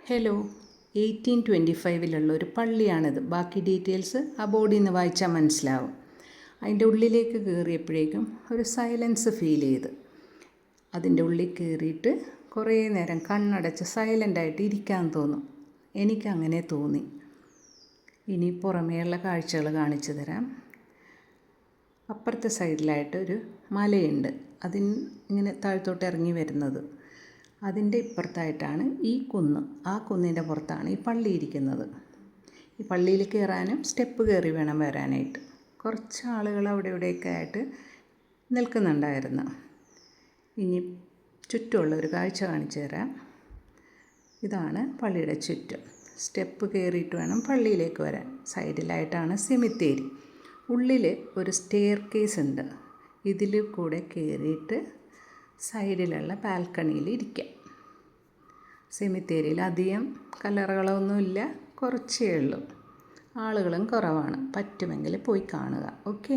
Hello 1825 ഒരു പള്ളിയാണിത്. ബാക്കി details ആ ബോർഡിൽ നിന്ന് വായിച്ചാൽ മനസ്സിലാവും. അതിൻ്റെ ഉള്ളിലേക്ക് കയറിയപ്പോഴേക്കും ഒരു സൈലൻസ് ഫീൽ ചെയ്ത് അതിൻ്റെ ഉള്ളിൽ കയറിയിട്ട് കുറേ നേരം കണ്ണടച്ച് സൈലൻ്റായിട്ട് ഇരിക്കാൻ തോന്നും. എനിക്കങ്ങനെ തോന്നി. ഇനി പുറമേയുള്ള കാഴ്ചകൾ കാണിച്ചു തരാം. അപ്പുറത്തെ സൈഡിലായിട്ട് ഒരു മലയുണ്ട്. ഇങ്ങനെ താഴത്തോട്ട് ഇറങ്ങി വരുന്നത്. അതിൻ്റെ ഇപ്പുറത്തായിട്ടാണ് ഈ കുന്ന്. ആ കുന്നിൻ്റെ പുറത്താണ് ഈ പള്ളി ഇരിക്കുന്നത്. ഈ പള്ളിയിൽ കയറാനും സ്റ്റെപ്പ് കയറി വേണം വരാനായിട്ട്. കുറച്ച് ആളുകൾ അവിടെ ഇവിടെയൊക്കെ ആയിട്ട് നിൽക്കുന്നുണ്ടായിരുന്നു. ഇനി ചുറ്റുമുള്ള ഒരു കാഴ്ച കാണിച്ചു തരാം. ഇതാണ് പള്ളിയുടെ ചുറ്റും. സ്റ്റെപ്പ് കയറിയിട്ട് വേണം പള്ളിയിലേക്ക് വരാൻ. സൈഡിലായിട്ടാണ് സെമിത്തേരി. ഉള്ളിൽ ഒരു സ്റ്റെയർ കേസ് ഉണ്ട്. ഇതിൽ കൂടെ കയറിയിട്ട് സൈഡിലുള്ള ബാൽക്കണിയിൽ ഇരിക്കാം. സെമിത്തേരിയിൽ അധികം കല്ലറകളൊന്നുമില്ല, കുറച്ചേ ഉള്ളൂ. ആളുകളും കുറവാണ്. പറ്റുമെങ്കിൽ പോയി കാണുക. ഓക്കെ.